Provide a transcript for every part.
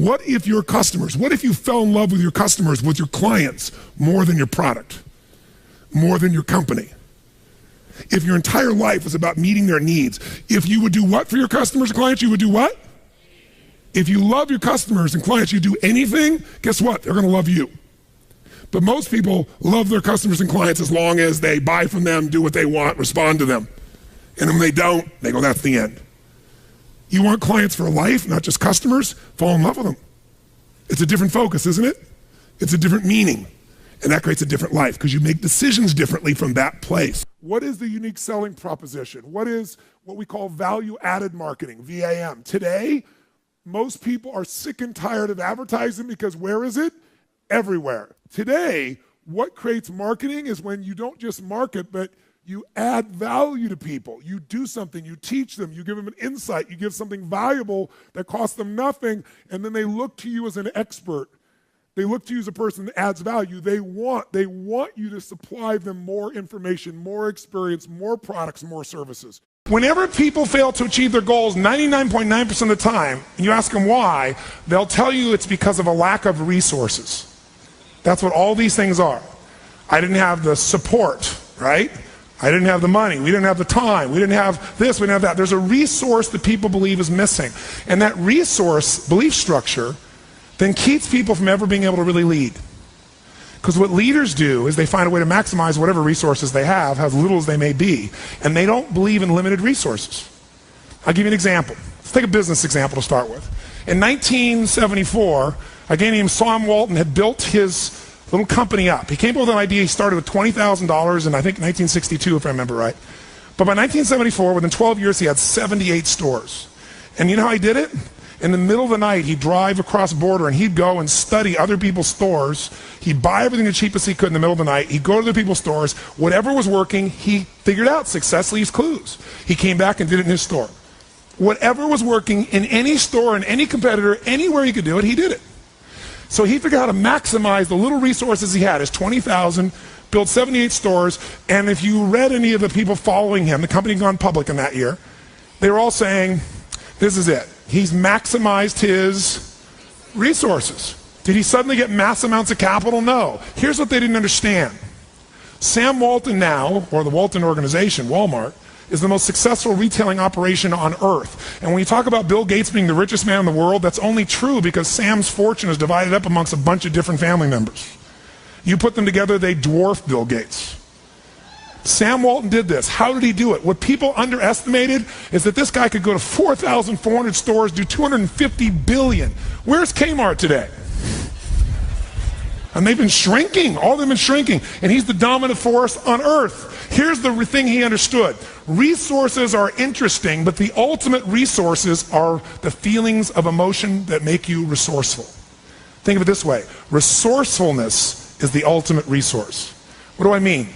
What if your customers, what if you fell in love with your customers, with your clients, more than your product, more than your company? If your entire life was about meeting their needs, if you would do what for your customers and clients, you would do what? If you love your customers and clients, you do anything, guess what? They're gonna love you. But most people love their customers and clients as long as they buy from them, do what they want, respond to them. And when they don't, they go, that's the end. You want clients for life, not just customers? Fall in love with them. It's a different focus, isn't it? It's a different meaning. And that creates a different life because you make decisions differently from that place. What is the unique selling proposition? What is what we call value-added marketing, VAM? Today, most people are sick and tired of advertising because where is it? Everywhere. Today, what creates marketing is when you don't just market, but you add value to people. You do something, you teach them, you give them an insight, you give something valuable that costs them nothing, and then they look to you as an expert. They look to you as a person that adds value. They want you to supply them more information, more experience, more products, more services. Whenever people fail to achieve their goals 99.9% of the time, and you ask them why, they'll tell you it's because of a lack of resources. That's what all these things are. I didn't have the support, right? I didn't have the money, we didn't have the time, we didn't have this, we didn't have that. There's a resource that people believe is missing. And that resource belief structure then keeps people from ever being able to really lead. Because what leaders do is they find a way to maximize whatever resources they have, as little as they may be, and they don't believe in limited resources. I'll give you an example. Let's take a business example to start with. In 1974, a guy named Sam Walton had built his little company up. He came up with an idea. He started with $20,000 in, I think, 1962, if I remember right. But by 1974, within 12 years, he had 78 stores. And you know how he did it? In the middle of the night, he'd drive across the border and he'd go and study other people's stores. He'd buy everything the cheapest he could in the middle of the night. He'd go to other people's stores. Whatever was working, he figured out. Success leaves clues. He came back and did it in his store. Whatever was working in any store, in any competitor, anywhere he could do it, he did it. So he figured out how to maximize the little resources he had, his 20,000, built 78 stores, and if you read any of the people following him, the company had gone public in that year, they were all saying, this is it. He's maximized his resources. Did he suddenly get mass amounts of capital? No. Here's what they didn't understand. Sam Walton now, or the Walton organization, Walmart, is the most successful retailing operation on earth. And when you talk about Bill Gates being the richest man in the world, that's only true because Sam's fortune is divided up amongst a bunch of different family members. You put them together, they dwarf Bill Gates. Sam Walton did this. How did he do it? What people underestimated is that this guy could go to 4,400 stores, do $250 billion. Where's Kmart today? And they've been shrinking. All of them have been shrinking. And he's the dominant force on earth. Here's the thing he understood. Resources are interesting, but the ultimate resources are the feelings of emotion that make you resourceful. Think of it this way. Resourcefulness is the ultimate resource. What do I mean?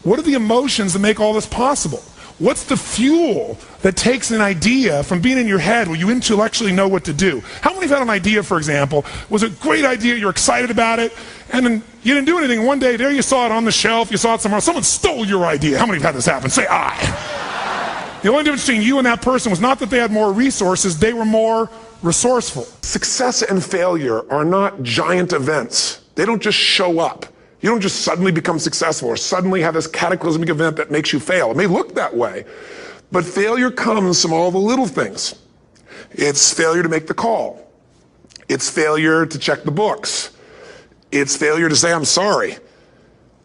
What are the emotions that make all this possible? What's the fuel that takes an idea from being in your head where you intellectually know what to do? How many have had an idea, for example, was a great idea, you're excited about it, and then you didn't do anything. One day, there you saw it on the shelf, you saw it somewhere, someone stole your idea. How many have had this happen? Say, I. The only difference between you and that person was not that they had more resources, they were more resourceful. Success and failure are not giant events. They don't just show up. You don't just suddenly become successful or suddenly have this cataclysmic event that makes you fail. It may look that way, but failure comes from all the little things. It's failure to make the call. It's failure to check the books. It's failure to say, I'm sorry.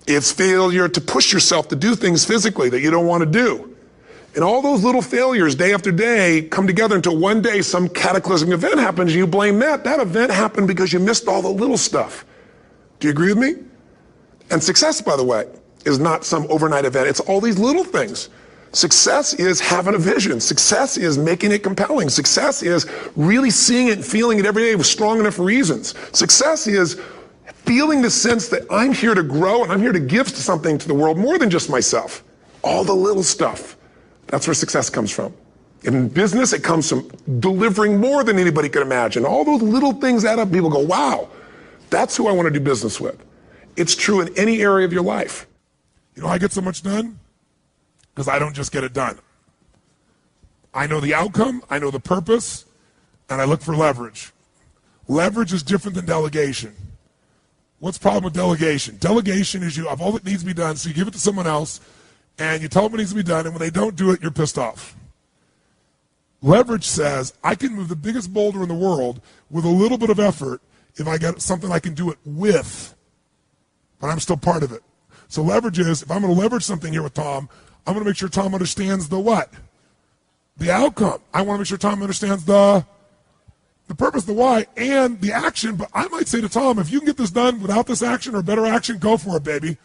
It's failure to push yourself to do things physically that you don't want to do. And all those little failures day after day come together until one day some cataclysmic event happens and you blame that. That event happened because you missed all the little stuff. Do you agree with me? And success, by the way, is not some overnight event. It's all these little things. Success is having a vision. Success is making it compelling. Success is really seeing it and feeling it every day with strong enough reasons. Success is feeling the sense that I'm here to grow and I'm here to give something to the world more than just myself. All the little stuff. That's where success comes from. In business, it comes from delivering more than anybody could imagine. All those little things add up. People go, wow, that's who I want to do business with. It's true in any area of your life. You know how I get so much done? Because I don't just get it done. I know the outcome, I know the purpose, and I look for leverage. Leverage is different than delegation. What's the problem with delegation? Delegation is you have all that needs to be done, so you give it to someone else, and you tell them what needs to be done, and when they don't do it, you're pissed off. Leverage says, I can move the biggest boulder in the world with a little bit of effort if I get something I can do it with, but I'm still part of it. So leverage is, if I'm going to leverage something here with Tom, I'm going to make sure Tom understands the what? The outcome. I want to make sure Tom understands the purpose, the why, and the action. But I might say to Tom, if you can get this done without this action or better action, go for it, baby.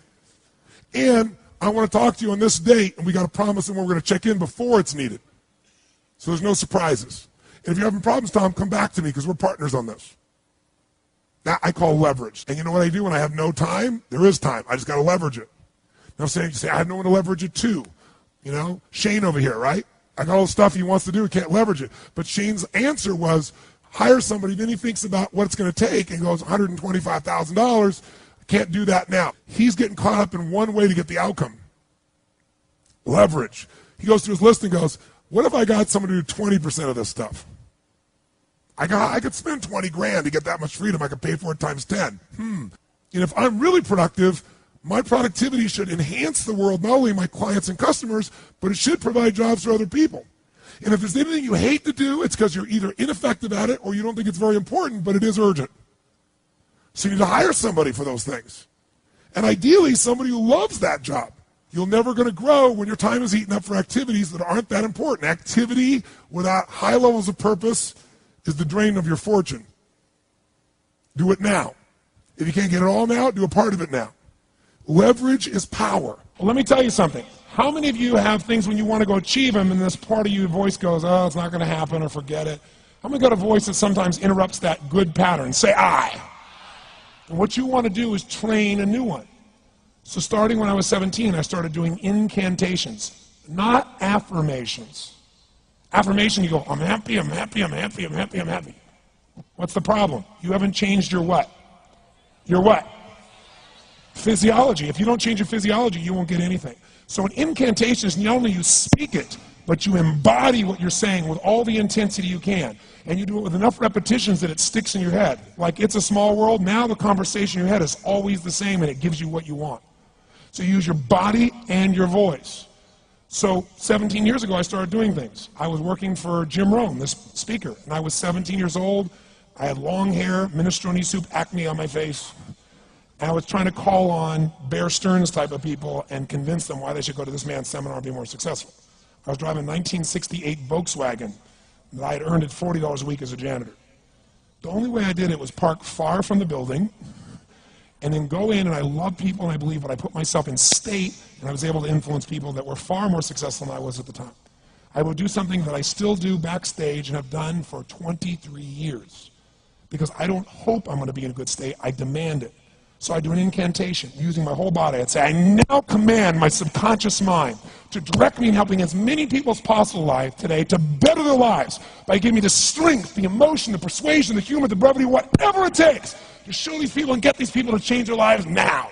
And I want to talk to you on this date, and we got a promise, and we're going to check in before it's needed. So there's no surprises. And if you're having problems, Tom, come back to me because we're partners on this. That I call leverage. And you know what I do when I have no time? There is time. I just got to leverage it. Now you say, I have no one to leverage it to. You know, Shane over here, right? I got all the stuff he wants to do, he can't leverage it. But Shane's answer was, hire somebody, then he thinks about what it's going to take and goes, $125,000, can't do that now. He's getting caught up in one way to get the outcome. Leverage. He goes through his list and goes, what if I got someone to do 20% of this stuff? I could spend 20 grand to get that much freedom. I could pay for it times 10. And if I'm really productive, my productivity should enhance the world, not only my clients and customers, but it should provide jobs for other people. And if there's anything you hate to do, it's because you're either ineffective at it or you don't think it's very important, but it is urgent. So you need to hire somebody for those things. And ideally, somebody who loves that job. You're never going to grow when your time is eaten up for activities that aren't that important. Activity without high levels of purpose is the drain of your fortune. Do it now. If you can't get it all now, do a part of it now. Leverage is power. Well, let me tell you something. How many of you have things when you want to go achieve them and this part of your voice goes, oh, it's not going to happen or forget it? How many got a voice that sometimes interrupts that good pattern? Say I. And what you want to do is train a new one. So starting when I was 17, I started doing incantations, not affirmations. Affirmation, you go, I'm happy, I'm happy, I'm happy, I'm happy, I'm happy. What's the problem? You haven't changed your what? Your what? Physiology. If you don't change your physiology, you won't get anything. So an incantation is not only you speak it, but you embody what you're saying with all the intensity you can. And you do it with enough repetitions that it sticks in your head. Like It's a Small World, now the conversation in your head is always the same and it gives you what you want. So you use your body and your voice. So 17 years ago, I started doing things. I was working for Jim Rohn, this speaker, and I was 17 years old. I had long hair, minestrone soup, acne on my face. And I was trying to call on Bear Stearns type of people and convince them why they should go to this man's seminar and be more successful. I was driving a 1968 Volkswagen that I had earned at $40 a week as a janitor. The only way I did it was park far from the building and then go in, and I love people and I believe, but I put myself in state and I was able to influence people that were far more successful than I was at the time. I would do something that I still do backstage and have done for 23 years because I don't hope I'm going to be in a good state, I demand it. So I do an incantation using my whole body. I'd say, I now command my subconscious mind to direct me in helping as many people as possible alive today to better their lives by giving me the strength, the emotion, the persuasion, the humor, the brevity, whatever it takes to show these people and get these people to change their lives now.